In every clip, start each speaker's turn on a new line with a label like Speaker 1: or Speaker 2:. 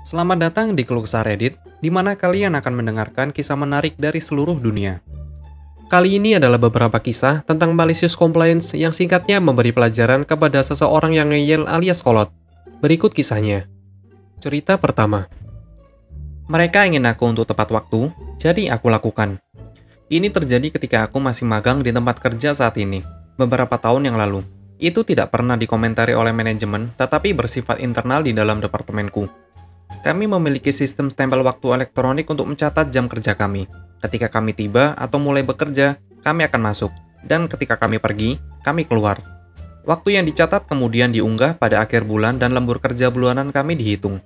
Speaker 1: Selamat datang di Keluh Kesah Reddit, di mana kalian akan mendengarkan kisah menarik dari seluruh dunia. Kali ini adalah beberapa kisah tentang malicious complaints yang singkatnya memberi pelajaran kepada seseorang yang ngeyel alias kolot. Berikut kisahnya. Cerita pertama. Mereka ingin aku untuk tepat waktu, jadi aku lakukan. Ini terjadi ketika aku masih magang di tempat kerja saat ini, beberapa tahun yang lalu. Itu tidak pernah dikomentari oleh manajemen, tetapi bersifat internal di dalam departemenku. Kami memiliki sistem stempel waktu elektronik untuk mencatat jam kerja kami. Ketika kami tiba atau mulai bekerja, kami akan masuk. Dan ketika kami pergi, kami keluar. Waktu yang dicatat kemudian diunggah pada akhir bulan dan lembur kerja bulanan kami dihitung.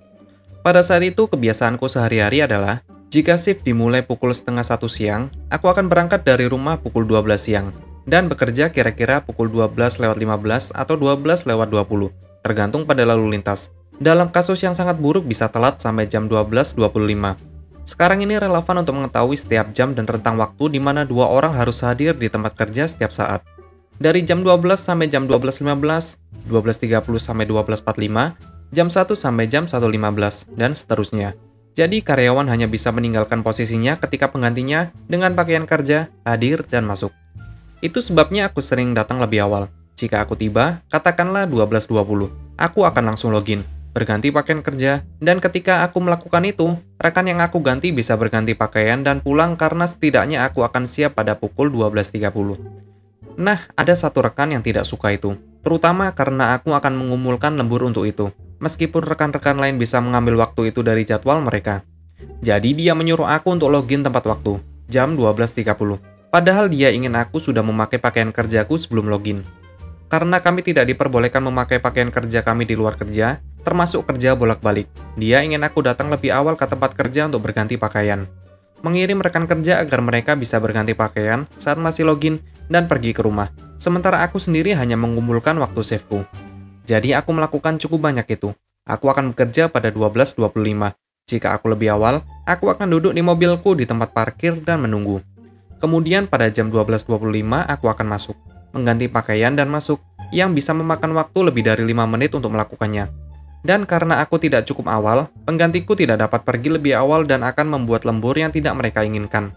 Speaker 1: Pada saat itu, kebiasaanku sehari-hari adalah, jika shift dimulai pukul setengah 1 siang, aku akan berangkat dari rumah pukul 12 siang, dan bekerja kira-kira pukul 12:15 atau 12:20, tergantung pada lalu lintas. Dalam kasus yang sangat buruk bisa telat sampai jam 12:25. Sekarang ini relevan untuk mengetahui setiap jam dan rentang waktu di mana dua orang harus hadir di tempat kerja setiap saat. Dari jam 12 sampai jam 12:15, 12:30 sampai 12:45, jam 1 sampai jam 1:15, dan seterusnya. Jadi karyawan hanya bisa meninggalkan posisinya ketika penggantinya dengan pakaian kerja, hadir, dan masuk. Itu sebabnya aku sering datang lebih awal. Jika aku tiba, katakanlah 12:20, aku akan langsung login, berganti pakaian kerja, dan ketika aku melakukan itu, rekan yang aku ganti bisa berganti pakaian dan pulang karena setidaknya aku akan siap pada pukul 12:30. Nah, ada satu rekan yang tidak suka itu, terutama karena aku akan mengumulkan lembur untuk itu, meskipun rekan-rekan lain bisa mengambil waktu itu dari jadwal mereka. Jadi dia menyuruh aku untuk login tepat waktu, jam 12:30, padahal dia ingin aku sudah memakai pakaian kerjaku sebelum login. Karena kami tidak diperbolehkan memakai pakaian kerja kami di luar kerja, termasuk kerja bolak-balik. Dia ingin aku datang lebih awal ke tempat kerja untuk berganti pakaian. Mengirim rekan kerja agar mereka bisa berganti pakaian saat masih login dan pergi ke rumah. Sementara aku sendiri hanya mengumpulkan waktu shiftku. Jadi aku melakukan cukup banyak itu. Aku akan bekerja pada 12:25. Jika aku lebih awal, aku akan duduk di mobilku di tempat parkir dan menunggu. Kemudian pada jam 12:25 aku akan masuk, mengganti pakaian dan masuk, yang bisa memakan waktu lebih dari 5 menit untuk melakukannya. Dan karena aku tidak cukup awal, penggantiku tidak dapat pergi lebih awal dan akan membuat lembur yang tidak mereka inginkan.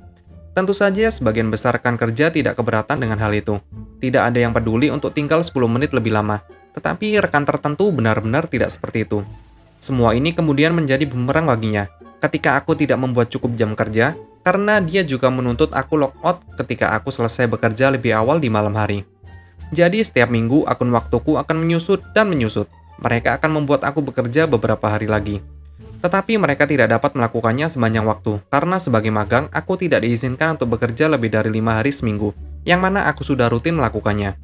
Speaker 1: Tentu saja sebagian besar rekan kerja tidak keberatan dengan hal itu. Tidak ada yang peduli untuk tinggal 10 menit lebih lama. Tetapi rekan tertentu benar-benar tidak seperti itu. Semua ini kemudian menjadi bumerang baginya. Ketika aku tidak membuat cukup jam kerja, karena dia juga menuntut aku logout ketika aku selesai bekerja lebih awal di malam hari. Jadi setiap minggu akun waktuku akan menyusut dan menyusut. Mereka akan membuat aku bekerja beberapa hari lagi. Tetapi mereka tidak dapat melakukannya sepanjang waktu, karena sebagai magang, aku tidak diizinkan untuk bekerja lebih dari 5 hari seminggu, yang mana aku sudah rutin melakukannya.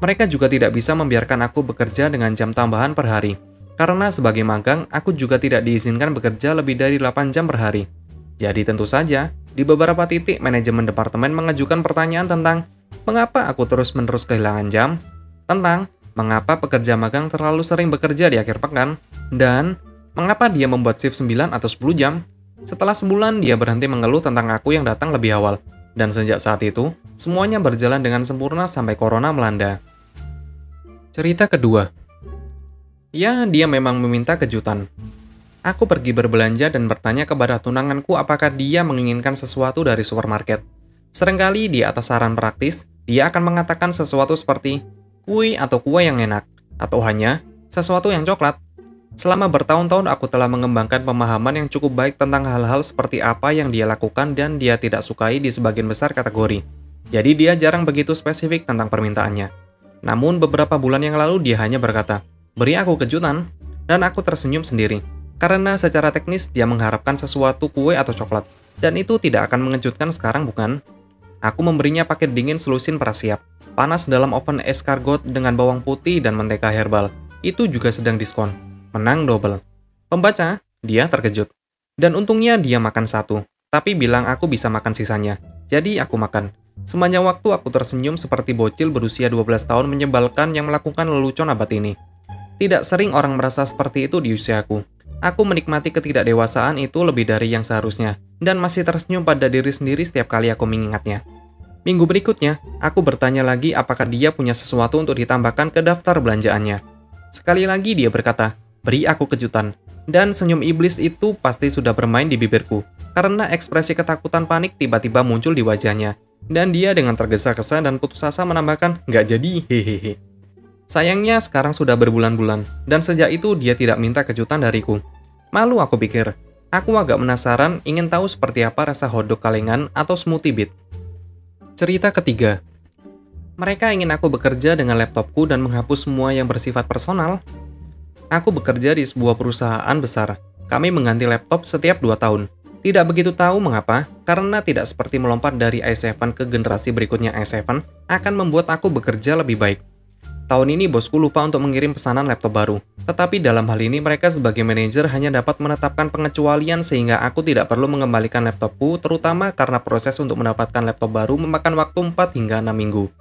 Speaker 1: Mereka juga tidak bisa membiarkan aku bekerja dengan jam tambahan per hari, karena sebagai magang, aku juga tidak diizinkan bekerja lebih dari 8 jam per hari. Jadi tentu saja, di beberapa titik manajemen departemen mengajukan pertanyaan tentang mengapa aku terus-menerus kehilangan jam, tentang mengapa pekerja magang terlalu sering bekerja di akhir pekan, dan mengapa dia membuat shift 9 atau 10 jam. Setelah sebulan, dia berhenti mengeluh tentang aku yang datang lebih awal. Dan sejak saat itu, semuanya berjalan dengan sempurna sampai corona melanda. Cerita kedua. Ya, dia memang meminta kejutan. Aku pergi berbelanja dan bertanya kepada tunanganku apakah dia menginginkan sesuatu dari supermarket. Seringkali di atas saran praktis, dia akan mengatakan sesuatu seperti kue atau kue yang enak, atau hanya sesuatu yang coklat. Selama bertahun-tahun aku telah mengembangkan pemahaman yang cukup baik tentang hal-hal seperti apa yang dia lakukan dan dia tidak sukai di sebagian besar kategori. Jadi dia jarang begitu spesifik tentang permintaannya. Namun beberapa bulan yang lalu dia hanya berkata, "Beri aku kejutan," dan aku tersenyum sendiri. Karena secara teknis dia mengharapkan sesuatu kue atau coklat, dan itu tidak akan mengejutkan sekarang bukan? Aku memberinya paket dingin selusin prasiap. Panas dalam oven escargot dengan bawang putih dan mentega herbal. Itu juga sedang diskon. Menang double. Pembaca, dia terkejut. Dan untungnya dia makan satu, tapi bilang aku bisa makan sisanya. Jadi aku makan. Sepanjang waktu aku tersenyum seperti bocil berusia 12 tahun menyebalkan yang melakukan lelucon abad ini. Tidak sering orang merasa seperti itu di usiaku. Aku menikmati ketidakdewasaan itu lebih dari yang seharusnya, dan masih tersenyum pada diri sendiri setiap kali aku mengingatnya. Minggu berikutnya, aku bertanya lagi apakah dia punya sesuatu untuk ditambahkan ke daftar belanjaannya. Sekali lagi dia berkata, "Beri aku kejutan." Dan senyum iblis itu pasti sudah bermain di bibirku, karena ekspresi ketakutan panik tiba-tiba muncul di wajahnya. Dan dia dengan tergesa-gesa dan putus asa menambahkan, "Nggak jadi, hehehe." Sayangnya sekarang sudah berbulan-bulan, dan sejak itu dia tidak minta kejutan dariku. Malu aku pikir. Aku agak penasaran ingin tahu seperti apa rasa hotdog kalengan atau smoothie bit. Cerita ketiga. Mereka ingin aku bekerja dengan laptopku dan menghapus semua yang bersifat personal. Aku bekerja di sebuah perusahaan besar. Kami mengganti laptop setiap 2 tahun. Tidak begitu tahu mengapa, karena tidak seperti melompat dari i7 ke generasi berikutnya i7 akan membuat aku bekerja lebih baik. Tahun ini bosku lupa untuk mengirim pesanan laptop baru, tetapi dalam hal ini mereka sebagai manajer hanya dapat menetapkan pengecualian sehingga aku tidak perlu mengembalikan laptopku, terutama karena proses untuk mendapatkan laptop baru memakan waktu 4 hingga 6 minggu.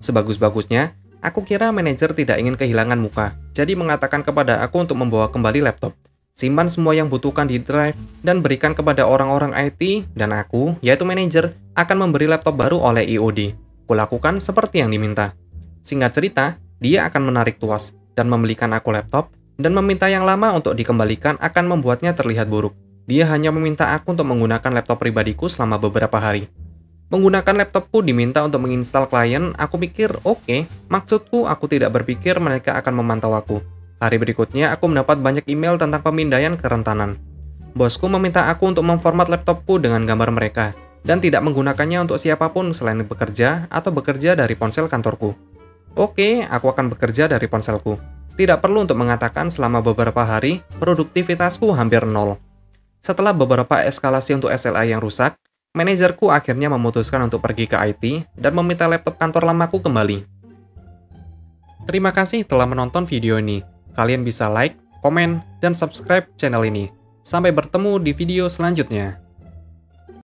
Speaker 1: Sebagus-bagusnya, aku kira manajer tidak ingin kehilangan muka, jadi mengatakan kepada aku untuk membawa kembali laptop. Simpan semua yang butuhkan di drive, dan berikan kepada orang-orang IT, dan aku, yaitu manajer, akan memberi laptop baru oleh IOD. Kulakukan seperti yang diminta. Singkat cerita, dia akan menarik tuas, dan membelikan aku laptop, dan meminta yang lama untuk dikembalikan akan membuatnya terlihat buruk. Dia hanya meminta aku untuk menggunakan laptop pribadiku selama beberapa hari. Menggunakan laptopku diminta untuk menginstal klien, aku pikir oke. Maksudku, aku tidak berpikir mereka akan memantau aku. Hari berikutnya, aku mendapat banyak email tentang pemindaian kerentanan. Bosku meminta aku untuk memformat laptopku dengan gambar mereka, dan tidak menggunakannya untuk siapapun selain bekerja atau bekerja dari ponsel kantorku. Oke, aku akan bekerja dari ponselku. Tidak perlu untuk mengatakan selama beberapa hari, produktivitasku hampir nol. Setelah beberapa eskalasi untuk SLA yang rusak, manajerku akhirnya memutuskan untuk pergi ke IT dan meminta laptop kantor lamaku kembali. Terima kasih telah menonton video ini. Kalian bisa like, komen, dan subscribe channel ini. Sampai bertemu di video selanjutnya.